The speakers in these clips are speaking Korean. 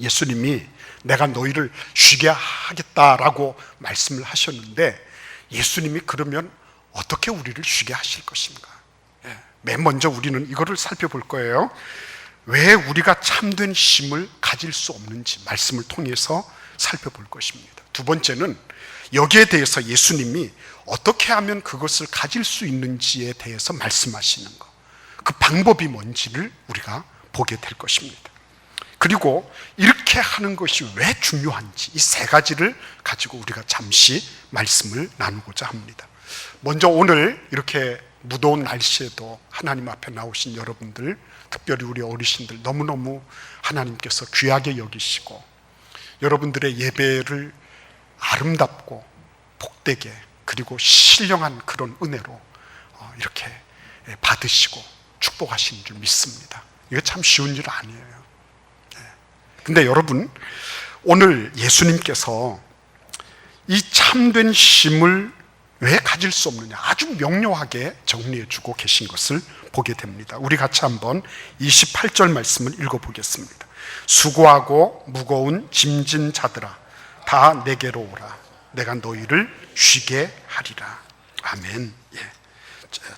예수님이 내가 너희를 쉬게 하겠다라고 말씀을 하셨는데, 예수님이 그러면 어떻게 우리를 쉬게 하실 것인가? 맨 먼저 우리는 이거를 살펴볼 거예요. 왜 우리가 참된 쉼을 가질 수 없는지 말씀을 통해서 살펴볼 것입니다. 두 번째는 여기에 대해서 예수님이 어떻게 하면 그것을 가질 수 있는지에 대해서 말씀하시는 것, 그 방법이 뭔지를 우리가 보게 될 것입니다. 그리고 이렇게 하는 것이 왜 중요한지, 이 세 가지를 가지고 우리가 잠시 말씀을 나누고자 합니다. 먼저 오늘 이렇게 무더운 날씨에도 하나님 앞에 나오신 여러분들, 특별히 우리 어르신들 너무너무 하나님께서 귀하게 여기시고 여러분들의 예배를 아름답고 복되게, 그리고 신령한 그런 은혜로 이렇게 받으시고 축복하시는 줄 믿습니다. 이게 참 쉬운 일 아니에요. 근데 여러분, 오늘 예수님께서 이 참된 쉼을 왜 가질 수 없느냐 아주 명료하게 정리해 주고 계신 것을 보게 됩니다. 우리 같이 한번 28절 말씀을 읽어보겠습니다. 수고하고 무거운 짐진 자들아, 다 내게로 오라. 내가 너희를 쉬게 하리라. 아멘.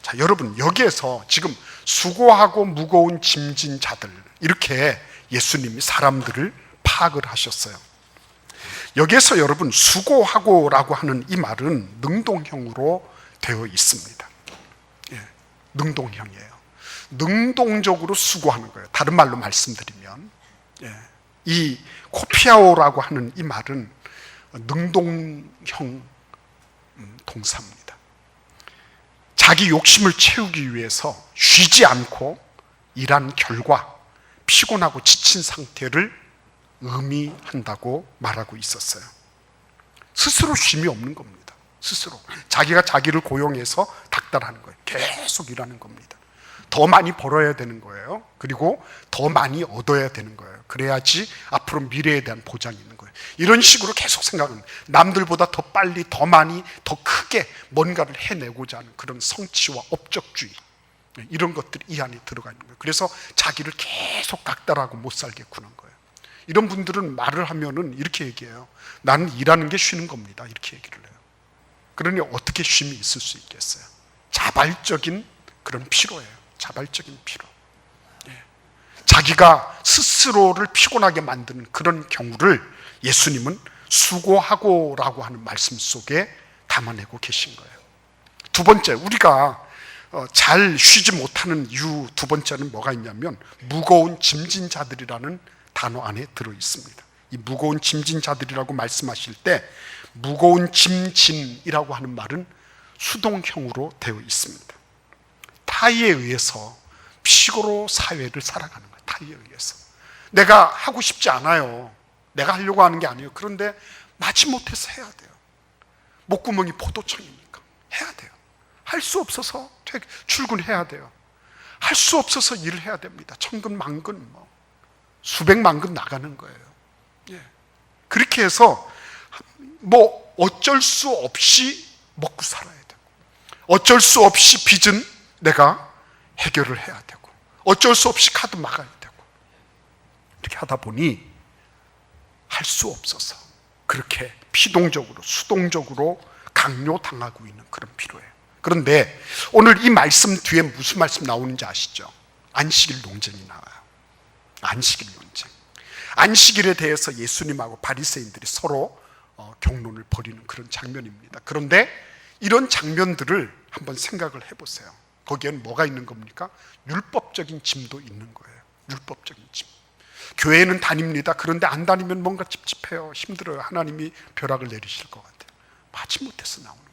자, 여러분, 여기에서 지금 수고하고 무거운 짐진 자들, 이렇게 예수님이 사람들을 파악을 하셨어요. 여기에서 여러분, 수고하고라고 하는 이 말은 능동형으로 되어 있습니다. 능동형이에요. 능동적으로 수고하는 거예요. 다른 말로 말씀드리면, 이 코피아오라고 하는 이 말은 능동형 동사입니다. 자기 욕심을 채우기 위해서 쉬지 않고 일한 결과 피곤하고 지친 상태를 의미한다고 말하고 있었어요. 스스로 쉼이 없는 겁니다. 스스로 자기가 자기를 고용해서 닥달하는 거예요. 계속 일하는 겁니다. 더 많이 벌어야 되는 거예요. 그리고 더 많이 얻어야 되는 거예요. 그래야지 앞으로 미래에 대한 보장이 있는 거예요. 이런 식으로 계속 생각합니다. 남들보다 더 빨리, 더 많이, 더 크게 뭔가를 해내고자 하는 그런 성취와 업적주의, 이런 것들이 이 안에 들어가 있는 거예요. 그래서 자기를 계속 닥달하고 못 살게 구는 거예요. 이런 분들은 말을 하면은 이렇게 얘기해요. 나는 일하는 게 쉬는 겁니다. 이렇게 얘기를 해요. 그러니 어떻게 쉼이 있을 수 있겠어요? 자발적인 그런 피로예요. 자발적인 피로. 자기가 스스로를 피곤하게 만드는 그런 경우를 예수님은 수고하고라고 하는 말씀 속에 담아내고 계신 거예요. 두 번째, 우리가 잘 쉬지 못하는 이유 두 번째는 뭐가 있냐면 무거운 짐진 자들이라는 단어 안에 들어 있습니다. 이 무거운 짐진 자들이라고 말씀하실 때 무거운 짐진이라고 하는 말은 수동형으로 되어 있습니다. 타의에 의해서 피고로 사회를 살아가는 거예요. 타의에 의해서. 내가 하고 싶지 않아요. 내가 하려고 하는 게 아니에요. 그런데 마지못해서 해야 돼요. 목구멍이 포도청이니까 해야 돼요. 할 수 없어서 출근해야 돼요. 할 수 없어서 일을 해야 됩니다. 천근만근 수백만 근 나가는 거예요. 그렇게 해서 어쩔 수 없이 먹고 살아야 되고, 어쩔 수 없이 빚은 내가 해결을 해야 되고, 어쩔 수 없이 카드 막아야 되고, 이렇게 하다 보니 할 수 없어서 그렇게 피동적으로 수동적으로 강요당하고 있는 그런 필요예요. 그런데 오늘 이 말씀 뒤에 무슨 말씀 나오는지 아시죠? 안식일 논쟁이 나와요. 안식일 논쟁. 안식일에 대해서 예수님하고 바리새인들이 서로 경론을 벌이는 그런 장면입니다. 그런데 이런 장면들을 한번 생각을 해보세요. 거기에는 뭐가 있는 겁니까? 율법적인 짐도 있는 거예요. 율법적인 짐. 교회는 다닙니다. 그런데 안 다니면 뭔가 찝찝해요. 힘들어요. 하나님이 벼락을 내리실 것 같아요. 마지못해서 나오는 거예요.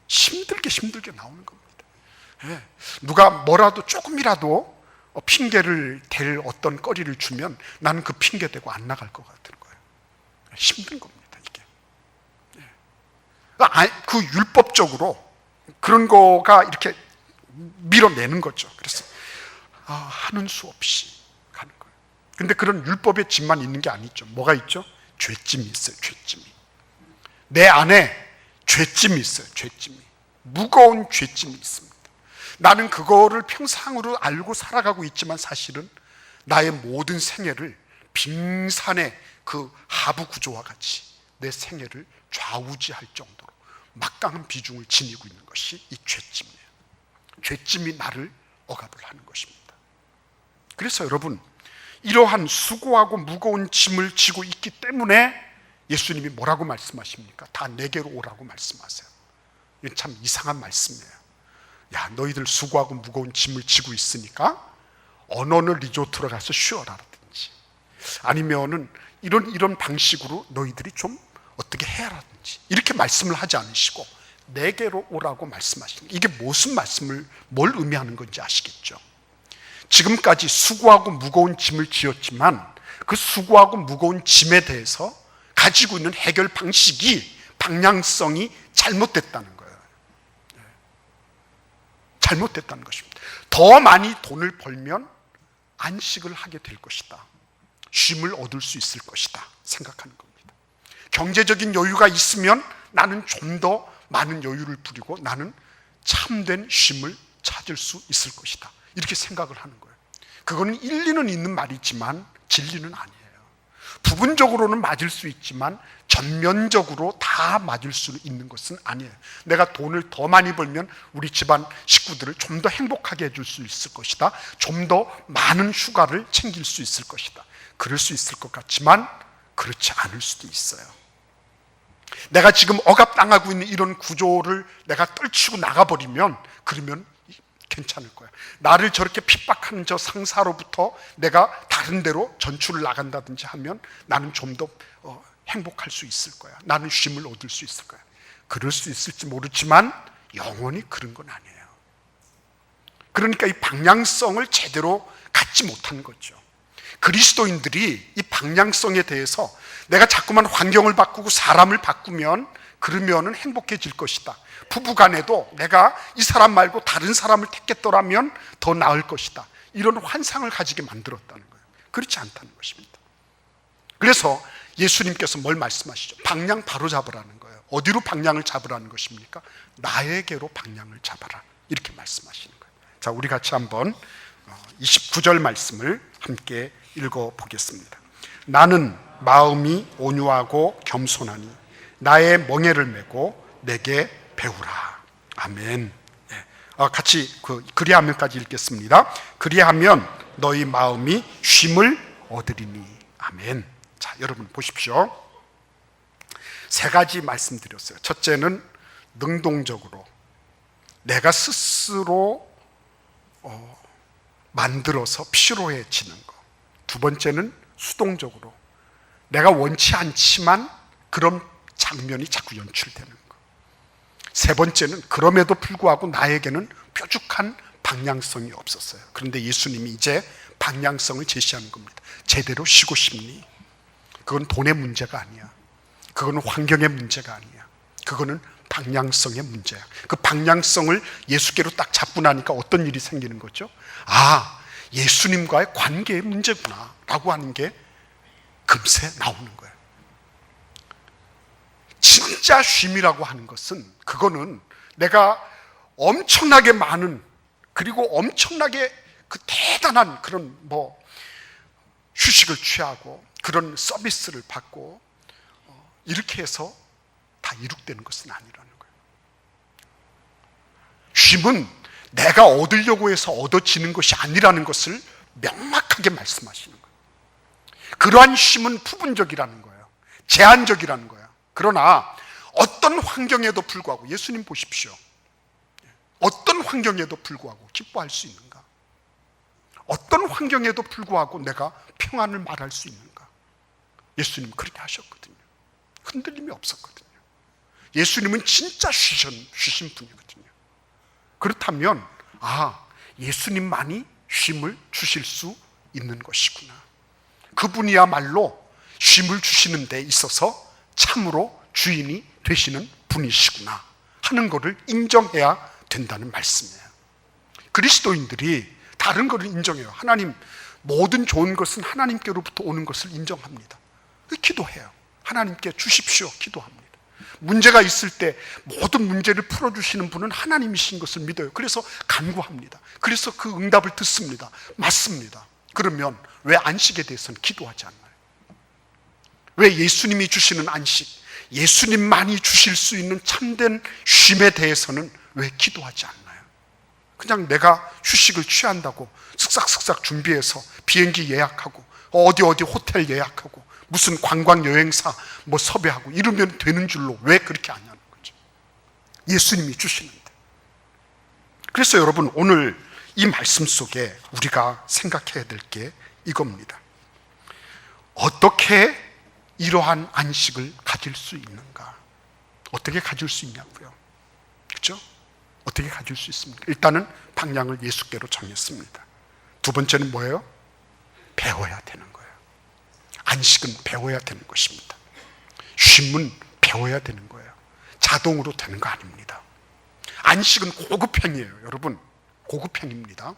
힘들게 나오는 겁니다. 누가 뭐라도 조금이라도 핑계를 댈 어떤 거리를 주면 나는 그 핑계 대고 안 나갈 것 같은 거예요. 힘든 겁니다, 이게. 그 율법적으로 그런 거가 이렇게 밀어내는 거죠. 그래서 하는 수 없이 가는 거예요. 근데 그런 율법의 짐만 있는 게 아니죠. 뭐가 있죠? 죄짐이 있어요. 죄짐이. 내 안에 죄짐이 있어요. 죄짐이. 무거운 죄짐이 있습니다. 나는 그거를 평상으로 알고 살아가고 있지만 사실은 나의 모든 생애를 빙산의 그 하부 구조와 같이 내 생애를 좌우지할 정도로 막강한 비중을 지니고 있는 것이 이 죄짐이에요. 죄짐이 나를 억압을 하는 것입니다. 그래서 여러분, 이러한 수고하고 무거운 짐을 지고 있기 때문에 예수님이 뭐라고 말씀하십니까? 다 내게로 오라고 말씀하세요. 이건 참 이상한 말씀이에요. 야, 너희들 수고하고 무거운 짐을 지고 있으니까 어느 리조트로 가서 쉬어라든지, 아니면은 이런 방식으로 너희들이 좀 어떻게 해라든지, 이렇게 말씀을 하지 않으시고 내게로 오라고 말씀하시는, 이게 무슨 말씀을, 뭘 의미하는 건지 아시겠죠? 지금까지 수고하고 무거운 짐을 지었지만 그 수고하고 무거운 짐에 대해서 가지고 있는 해결 방식이, 방향성이 잘못됐다는 거예요. 잘못됐다는 것입니다. 더 많이 돈을 벌면 안식을 하게 될 것이다, 쉼을 얻을 수 있을 것이다 생각하는 겁니다. 경제적인 여유가 있으면 나는 좀 더 많은 여유를 부리고 나는 참된 쉼을 찾을 수 있을 것이다, 이렇게 생각을 하는 거예요. 그거는 일리는 있는 말이지만 진리는 아니에요. 부분적으로는 맞을 수 있지만 전면적으로 다 맞을 수 있는 것은 아니에요. 내가 돈을 더 많이 벌면 우리 집안 식구들을 좀 더 행복하게 해줄 수 있을 것이다, 좀 더 많은 휴가를 챙길 수 있을 것이다, 그럴 수 있을 것 같지만 그렇지 않을 수도 있어요. 내가 지금 억압당하고 있는 이런 구조를 내가 떨치고 나가버리면, 그러면 괜찮을 거야. 나를 저렇게 핍박하는 저 상사로부터 내가 다른 데로 전출을 나간다든지 하면 나는 좀 더 행복할 수 있을 거야. 나는 쉼을 얻을 수 있을 거야. 그럴 수 있을지 모르지만 영원히 그런 건 아니에요. 그러니까 이 방향성을 제대로 갖지 못한 거죠. 그리스도인들이 이 방향성에 대해서 내가 자꾸만 환경을 바꾸고 사람을 바꾸면 그러면은 행복해질 것이다, 부부간에도 내가 이 사람 말고 다른 사람을 택했더라면 더 나을 것이다, 이런 환상을 가지게 만들었다는 거예요. 그렇지 않다는 것입니다. 그래서 예수님께서 뭘 말씀하시죠? 방향 바로 잡으라는 거예요. 어디로 방향을 잡으라는 것입니까? 나에게로 방향을 잡아라, 이렇게 말씀하시는 거예요. 자, 우리 같이 한번 29절 말씀을 함께 읽어보겠습니다. 나는 마음이 온유하고 겸손하니 나의 멍에를 메고 내게 배우라. 아멘. 같이 그리하면까지 읽겠습니다. 그리하면 너희 마음이 쉼을 얻으리니. 아멘. 자, 여러분 보십시오. 세 가지 말씀드렸어요. 첫째는 능동적으로 내가 스스로 만들어서 피로해지는 거. 두 번째는 수동적으로 내가 원치 않지만 그런 장면이 자꾸 연출되는 거. 세 번째는 그럼에도 불구하고 나에게는 뾰족한 방향성이 없었어요. 그런데 예수님이 이제 방향성을 제시하는 겁니다. 제대로 쉬고 싶니? 그건 돈의 문제가 아니야. 그건 환경의 문제가 아니야. 그거는 방향성의 문제야. 그 방향성을 예수께로 딱 잡고 나니까 어떤 일이 생기는 거죠? 아, 예수님과의 관계의 문제구나 라고 하는 게 금세 나오는 거예요. 진짜 쉼이라고 하는 것은, 그거는 내가 엄청나게 많은, 그리고 엄청나게 그 대단한 그런 휴식을 취하고 그런 서비스를 받고 이렇게 해서 다 이룩되는 것은 아니라는 거예요. 쉼은 내가 얻으려고 해서 얻어지는 것이 아니라는 것을 명확하게 말씀하시는 거예요. 그러한 쉼은 부분적이라는 거예요. 제한적이라는 거예요. 그러나 어떤 환경에도 불구하고, 예수님 보십시오. 어떤 환경에도 불구하고 기뻐할 수 있는가? 어떤 환경에도 불구하고 내가 평안을 말할 수 있는가? 예수님 그렇게 하셨거든요. 흔들림이 없었거든요. 예수님은 진짜 쉬신 분이거든요. 그렇다면 예수님만이 쉼을 주실 수 있는 것이구나. 그분이야말로 쉼을 주시는 데 있어서 참으로 주인이 되시는 분이시구나 하는 것을 인정해야 된다는 말씀이에요. 그리스도인들이 다른 것을 인정해요. 하나님, 모든 좋은 것은 하나님께로부터 오는 것을 인정합니다. 기도해요. 하나님께 주십시오. 기도합니다. 문제가 있을 때 모든 문제를 풀어주시는 분은 하나님이신 것을 믿어요. 그래서 간구합니다. 그래서 그 응답을 듣습니다. 맞습니다. 그러면 왜 안식에 대해서는 기도하지 않나요? 왜 예수님이 주시는 안식, 예수님만이 주실 수 있는 참된 쉼에 대해서는 왜 기도하지 않나요? 그냥 내가 휴식을 취한다고 슥싹슥싹 준비해서 비행기 예약하고 어디 호텔 예약하고 무슨 관광 여행사 뭐 섭외하고 이러면 되는 줄로 왜 그렇게 안 하는 거죠? 예수님이 주시는데. 그래서 여러분, 오늘 이 말씀 속에 우리가 생각해야 될 게 이겁니다. 어떻게 이러한 안식을 가질 수 있는가? 어떻게 가질 수 있냐고요? 그렇죠? 어떻게 가질 수 있습니까? 일단은 방향을 예수께로 정했습니다. 두 번째는 뭐예요? 배워야 되는 거예요. 안식은 배워야 되는 것입니다. 쉼은 배워야 되는 거예요. 자동으로 되는 거 아닙니다. 안식은 고급행이에요. 여러분, 고급행입니다.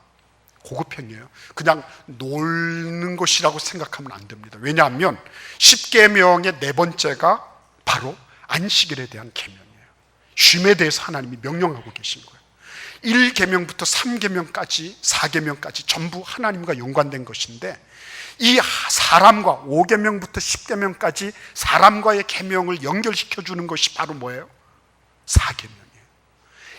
고급행이에요. 그냥 놀는 것이라고 생각하면 안 됩니다. 왜냐하면 10계명의 네 번째가 바로 안식일에 대한 계명이에요. 쉼에 대해서 하나님이 명령하고 계신 거예요. 1계명부터 3계명까지 4계명까지 전부 하나님과 연관된 것인데, 이 사람과 5계명부터 10계명까지 사람과의 계명을 연결시켜주는 것이 바로 뭐예요? 4계명이에요.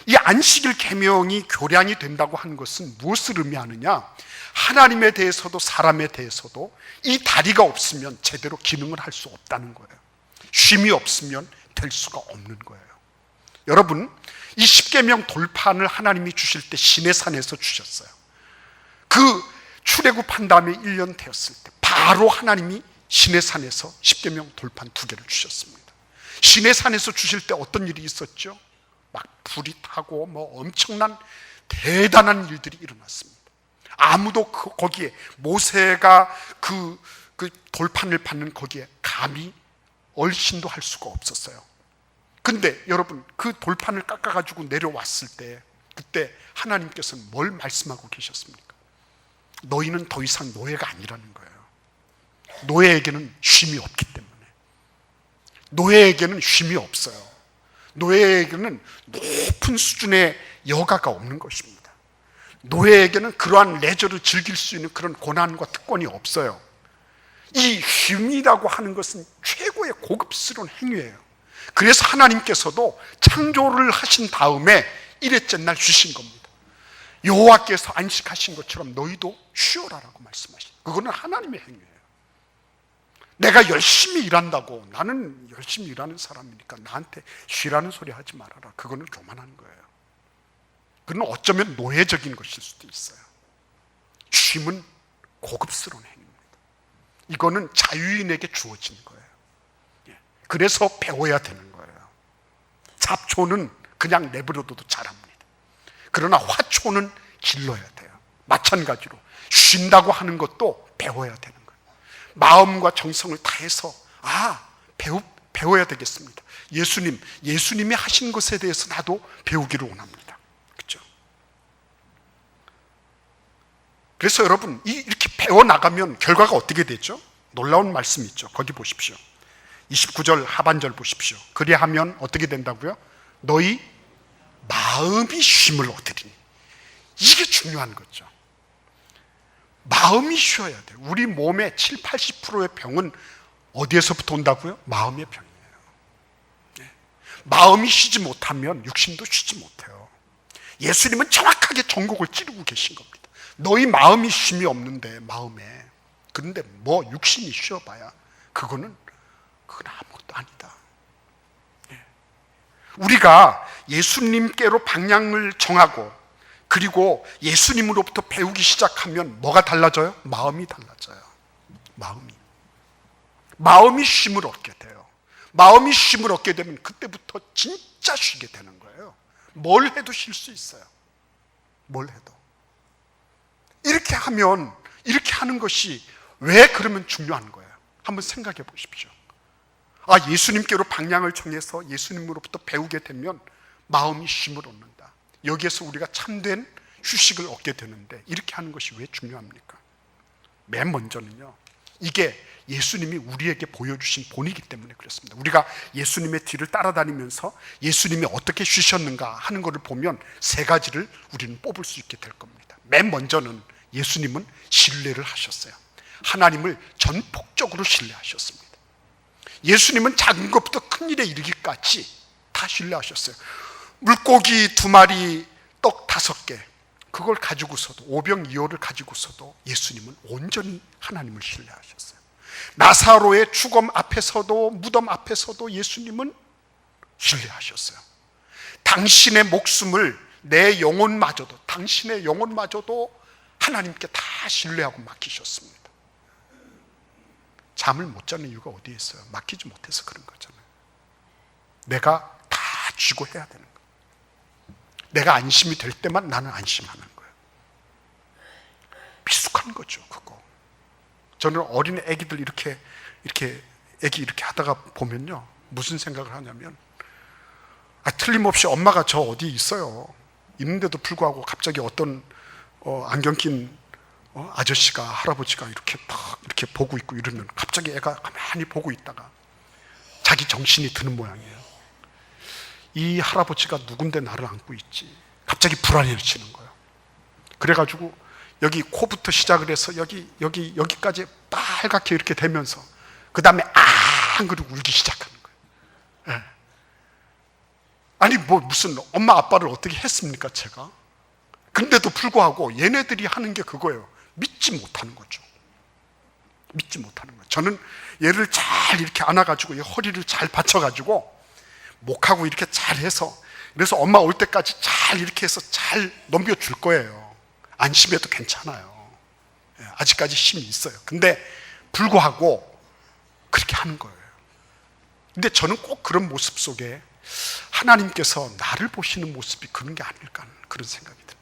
이 안식일 계명이 교량이 된다고 하는 것은 무엇을 의미하느냐? 하나님에 대해서도 사람에 대해서도 이 다리가 없으면 제대로 기능을 할 수 없다는 거예요. 쉼이 없으면 될 수가 없는 거예요. 여러분, 이 10계명 돌판을 하나님이 주실 때 시내산에서 주셨어요. 그 출애굽한 다음에 1년 되었을 때 바로 하나님이 시내산에서 10계명 돌판 2개를 주셨습니다. 시내산에서 주실 때 어떤 일이 있었죠? 막 불이 타고 뭐 엄청난 대단한 일들이 일어났습니다. 아무도 거기에, 모세가 그 돌판을 받는 거기에 감히 얼씬도 할 수가 없었어요. 근데 여러분, 그 돌판을 깎아가지고 내려왔을 때 그때 하나님께서는 뭘 말씀하고 계셨습니까? 너희는 더 이상 노예가 아니라는 거예요. 노예에게는 쉼이 없기 때문에. 노예에게는 쉼이 없어요. 노예에게는 높은 수준의 여가가 없는 것입니다. 노예에게는 그러한 레저를 즐길 수 있는 그런 권한과 특권이 없어요. 이 쉼이라고 하는 것은 최고의 고급스러운 행위예요. 그래서 하나님께서도 창조를 하신 다음에 일회째 날 주신 겁니다. 여호와께서 안식하신 것처럼 너희도 쉬어라라고 말씀하신, 그거는 하나님의 행위예요. 내가 열심히 일한다고, 나는 열심히 일하는 사람이니까 나한테 쉬라는 소리 하지 말아라, 그거는 교만한 거예요. 그건 어쩌면 노예적인 것일 수도 있어요. 쉼은 고급스러운 행위입니다. 이거는 자유인에게 주어진 거예요. 그래서 배워야 되는 거예요. 잡초는 그냥 내버려둬도 자랍니다. 그러나 화초는 길러야 돼요. 마찬가지로 쉰다고 하는 것도 배워야 되는 거예요. 마음과 정성을 다해서 배워야 되겠습니다. 예수님이 하신 것에 대해서 나도 배우기를 원합니다. 그렇죠? 그래서 여러분, 이렇게 배워나가면 결과가 어떻게 되죠? 놀라운 말씀 있죠. 거기 보십시오. 29절 하반절 보십시오. 그리하면 어떻게 된다고요? 너희 마음이 쉼을 얻으리니. 이게 중요한 거죠. 마음이 쉬어야 돼요. 우리 몸의 7, 80%의 병은 어디에서부터 온다고요? 마음의 병이에요. 마음이 쉬지 못하면 육신도 쉬지 못해요. 예수님은 정확하게 전곡을 찌르고 계신 겁니다. 너희 마음이 쉼이 없는데, 마음에. 그런데 뭐 육신이 쉬어봐야 그건 아무것도 아니다. 우리가 예수님께로 방향을 정하고 그리고 예수님으로부터 배우기 시작하면 뭐가 달라져요? 마음이 달라져요. 마음이 쉼을 얻게 돼요. 마음이 쉼을 얻게 되면 그때부터 진짜 쉬게 되는 거예요. 뭘 해도 쉴 수 있어요. 뭘 해도. 이렇게 하는 것이 왜 그러면 중요한 거예요? 한번 생각해 보십시오. 예수님께로 방향을 정해서 예수님으로부터 배우게 되면 마음이 쉼을 얻는다. 여기에서 우리가 참된 휴식을 얻게 되는데, 이렇게 하는 것이 왜 중요합니까? 맨 먼저는요, 이게 예수님이 우리에게 보여주신 본이기 때문에 그렇습니다. 우리가 예수님의 뒤를 따라다니면서 예수님이 어떻게 쉬셨는가 하는 것을 보면 세 가지를 우리는 뽑을 수 있게 될 겁니다. 맨 먼저는 예수님은 신뢰를 하셨어요. 하나님을 전폭적으로 신뢰하셨습니다. 예수님은 작은 것부터 큰 일에 이르기까지 다 신뢰하셨어요. 물고기 2마리, 떡 5개, 그걸 가지고서도, 오병이어를 가지고서도 예수님은 온전히 하나님을 신뢰하셨어요. 나사로의 죽음 앞에서도, 무덤 앞에서도 예수님은 신뢰하셨어요. 당신의 목숨을, 내 영혼마저도, 당신의 영혼마저도 하나님께 다 신뢰하고 맡기셨습니다. 잠을 못 자는 이유가 어디에 있어요? 맡기지 못해서 그런 거잖아요. 내가 다 쥐고 해야 되는 거예요. 내가 안심이 될 때만 나는 안심하는 거예요. 미숙한 거죠, 그거. 저는 어린 애기들 이렇게 애기 이렇게 하다가 보면요, 무슨 생각을 하냐면, 틀림없이 엄마가 저 어디 있어요. 있는데도 불구하고 갑자기 어떤 안경 낀 아저씨가, 할아버지가 이렇게 딱 이렇게 보고 있고 이러면 갑자기 애가 가만히 보고 있다가 자기 정신이 드는 모양이에요. 이 할아버지가 누군데 나를 안고 있지? 갑자기 불안해지는 거예요. 그래가지고 여기 코부터 시작을 해서 여기까지 빨갛게 이렇게 되면서 그 다음에 그리고 울기 시작하는 거예요. 네. 아니 무슨 엄마 아빠를 어떻게 했습니까 제가? 근데도 불구하고 얘네들이 하는 게 그거예요. 믿지 못하는 거죠. 믿지 못하는 거예요. 저는 얘를 잘 이렇게 안아가지고 허리를 잘 받쳐가지고 목하고 이렇게 잘 해서, 그래서 엄마 올 때까지 잘 이렇게 해서 잘 넘겨줄 거예요. 안심해도 괜찮아요. 아직까지 힘이 있어요. 근데 불구하고 그렇게 하는 거예요. 근데 저는 꼭 그런 모습 속에 하나님께서 나를 보시는 모습이 그런 게 아닐까 하는 그런 생각이 듭니다.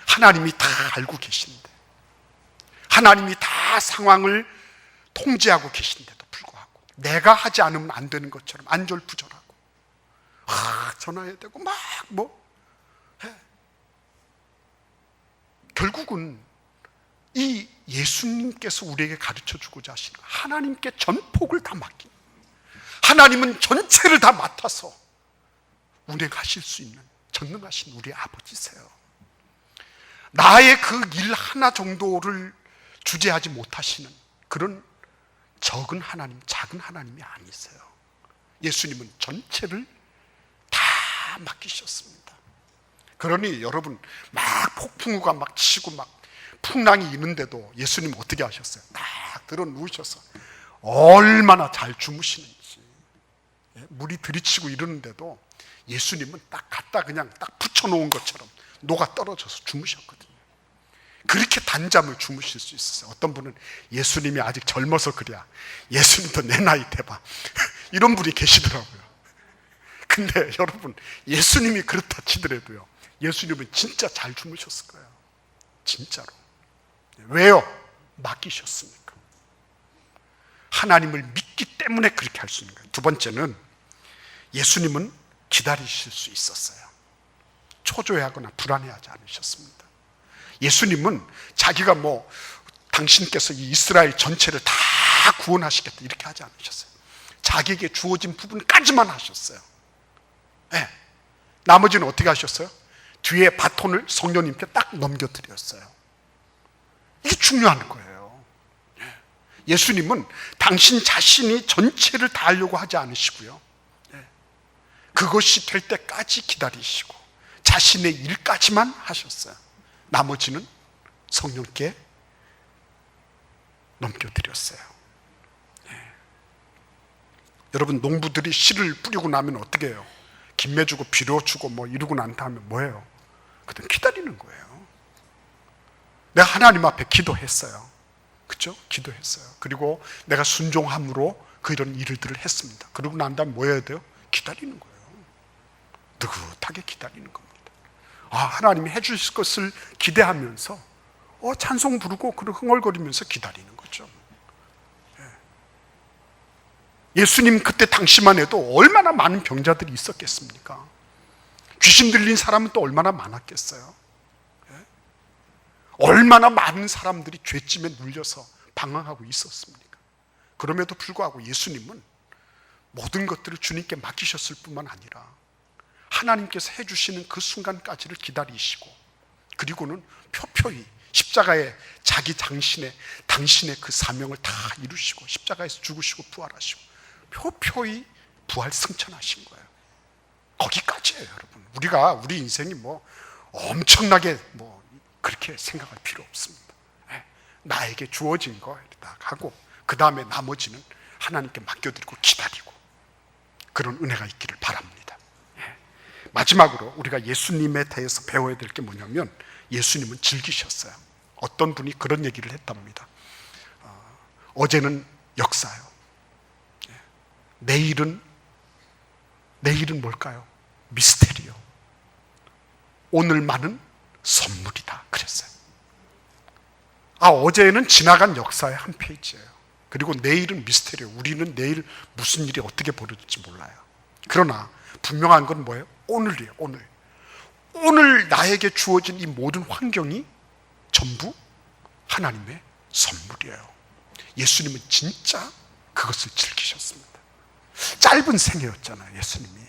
하나님이 다 알고 계신데, 하나님이 다 상황을 통제하고 계신데도 불구하고 내가 하지 않으면 안 되는 것처럼 안절부절하고 전화해야 되고 막 해. 결국은 이 예수님께서 우리에게 가르쳐주고자 하시는 하나님께 전폭을 다 맡긴, 하나님은 전체를 다 맡아서 운행하실 수 있는 전능하신 우리 아버지세요. 나의 그 일 하나 정도를 주재하지 못하시는 그런 적은 하나님, 작은 하나님이 아니세요. 예수님은 전체를 다 맡기셨습니다. 그러니 여러분, 막 폭풍우가 막 치고 막 풍랑이 있는데도 예수님 어떻게 하셨어요? 딱 들어 누우셔서 얼마나 잘 주무시는지. 물이 들이치고 이러는데도 예수님은 딱 갖다 그냥 딱 붙여놓은 것처럼 녹아 떨어져서 주무셨거든요. 그렇게 단잠을 주무실 수 있었어요. 어떤 분은 예수님이 아직 젊어서 그래야, 예수님도 내 나이 돼봐 이런 분이 계시더라고요. 근데 여러분, 예수님이 그렇다 치더라도요, 예수님은 진짜 잘 주무셨을 거예요. 진짜로. 왜요? 맡기셨으니까. 하나님을 믿기 때문에 그렇게 할 수 있는 거예요. 두 번째는 예수님은 기다리실 수 있었어요. 초조해하거나 불안해하지 않으셨습니다. 예수님은 자기가 당신께서 이 이스라엘 전체를 다 구원하시겠다 이렇게 하지 않으셨어요. 자기에게 주어진 부분까지만 하셨어요. 네. 나머지는 어떻게 하셨어요? 뒤에 바톤을 성령님께 딱 넘겨드렸어요. 이게 중요한 거예요. 예수님은 당신 자신이 전체를 다 하려고 하지 않으시고요, 그것이 될 때까지 기다리시고 자신의 일까지만 하셨어요. 나머지는 성령께 넘겨드렸어요. 여러분, 농부들이 씨를 뿌리고 나면 어떻게 해요? 김매주고 비료주고 이러고 난 다음에 뭐예요? 그때 기다리는 거예요. 내가 하나님 앞에 기도했어요. 그렇죠? 기도했어요. 그리고 내가 순종함으로 이런 일들을 했습니다. 그러고 난 다음에 뭐 해야 돼요? 기다리는 거예요. 느긋하게 기다리는 겁니다. 하나님이 해주실 것을 기대하면서 찬송 부르고 그리고 흥얼거리면서 기다리는 거죠. 예수님 그때 당시만 해도 얼마나 많은 병자들이 있었겠습니까? 귀신 들린 사람은 또 얼마나 많았겠어요? 얼마나 많은 사람들이 죄짐에 눌려서 방황하고 있었습니까? 그럼에도 불구하고 예수님은 모든 것들을 주님께 맡기셨을 뿐만 아니라 하나님께서 해주시는 그 순간까지를 기다리시고, 그리고는 표표히 십자가에 당신의 그 사명을 다 이루시고 십자가에서 죽으시고 부활하시고 표표히 부활 승천하신 거예요. 거기까지예요, 여러분. 우리 인생이 뭐 엄청나게 뭐 그렇게 생각할 필요 없습니다. 나에게 주어진 거 딱 하고 그 다음에 나머지는 하나님께 맡겨드리고 기다리고 그런 은혜가 있기를 바랍니다. 마지막으로 우리가 예수님에 대해서 배워야 될 게 뭐냐면 예수님은 즐기셨어요. 어떤 분이 그런 얘기를 했답니다. 어제는 역사요. 내일은 뭘까요? 미스테리요. 오늘만은 선물이다 그랬어요. 어제는 지나간 역사의 한 페이지예요. 그리고 내일은 미스테리요. 우리는 내일 무슨 일이 어떻게 벌어질지 몰라요. 그러나 분명한 건 뭐예요? 오늘이에요. 오늘 나에게 주어진 이 모든 환경이 전부 하나님의 선물이에요. 예수님은 진짜 그것을 즐기셨습니다. 짧은 생애였잖아요, 예수님이.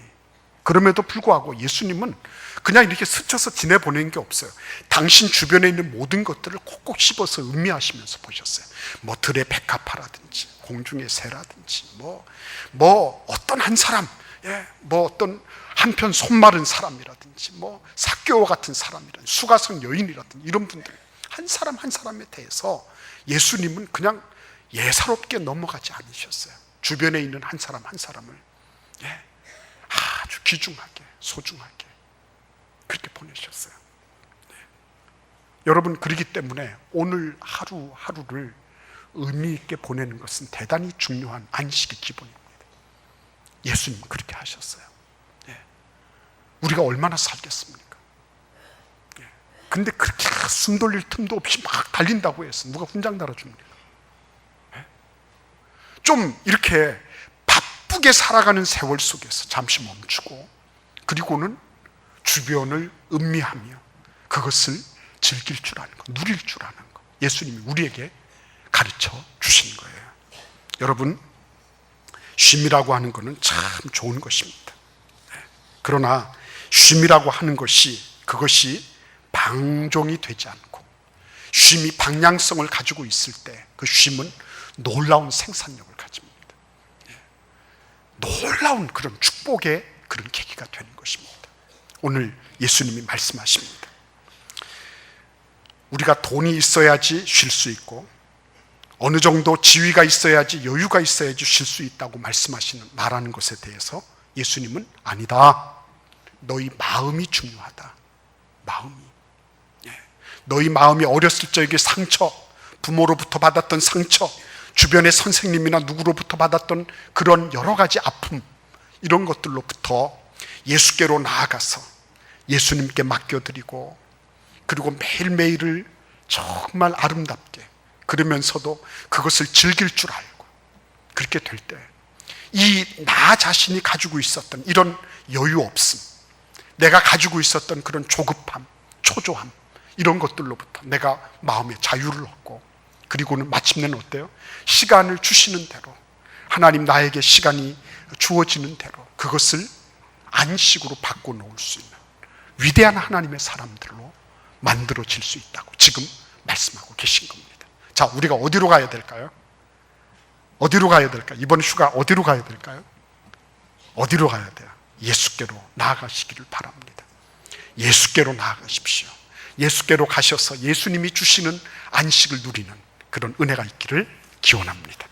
그럼에도 불구하고 예수님은 그냥 이렇게 스쳐서 지내보낸 게 없어요. 당신 주변에 있는 모든 것들을 콕콕 씹어서 음미하시면서 보셨어요. 뭐 들의 백합화라든지 공중의 새라든지 뭐 어떤 한 사람, 뭐 어떤 한편 손마른 사람이라든지 뭐 삭개오 같은 사람이라든지 수가성 여인이라든지 이런 분들 한 사람 한 사람에 대해서 예수님은 그냥 예사롭게 넘어가지 않으셨어요. 주변에 있는 한 사람 한 사람을 아주 귀중하게 소중하게 그렇게 보내셨어요. 여러분, 그렇기 때문에 오늘 하루하루를 의미 있게 보내는 것은 대단히 중요한 안식의 기본입니다. 예수님은 그렇게 하셨어요. 우리가 얼마나 살겠습니까? 근데 그렇게 숨 돌릴 틈도 없이 막 달린다고 해서 누가 훈장 달아줍니까? 좀 이렇게 바쁘게 살아가는 세월 속에서 잠시 멈추고 그리고는 주변을 음미하며 그것을 즐길 줄 아는 것, 누릴 줄 아는 것, 예수님이 우리에게 가르쳐 주신 거예요. 여러분, 쉼이라고 하는 것은 참 좋은 것입니다. 그러나 쉼이라고 하는 그것이 방종이 되지 않고 쉼이 방향성을 가지고 있을 때 그 쉼은 놀라운 생산력을 가집니다. 놀라운 그런 축복의 그런 계기가 되는 것입니다. 오늘 예수님이 말씀하십니다. 우리가 돈이 있어야지 쉴 수 있고 어느 정도 지위가 있어야지 여유가 있어야지 쉴 수 있다고 말하는 것에 대해서 예수님은 아니다. 너희 마음이 중요하다. 마음이. 너희 마음이 어렸을 적의 상처, 부모로부터 받았던 상처, 주변의 선생님이나 누구로부터 받았던 그런 여러 가지 아픔, 이런 것들로부터 예수께로 나아가서 예수님께 맡겨드리고 그리고 매일매일을 정말 아름답게 그러면서도 그것을 즐길 줄 알고 그렇게 될 때 이 나 자신이 가지고 있었던 이런 여유 없음, 내가 가지고 있었던 그런 조급함, 초조함 이런 것들로부터 내가 마음의 자유를 얻고 그리고는 마침내는 어때요? 시간을 주시는 대로 하나님 나에게 시간이 주어지는 대로 그것을 안식으로 바꿔놓을 수 있는 위대한 하나님의 사람들로 만들어질 수 있다고 지금 말씀하고 계신 겁니다. 자, 우리가 어디로 가야 될까요? 어디로 가야 될까요? 이번 휴가 어디로 가야 될까요? 어디로 가야 돼요? 예수께로 나아가시기를 바랍니다. 예수께로 나아가십시오. 예수께로 가셔서 예수님이 주시는 안식을 누리는 그런 은혜가 있기를 기원합니다.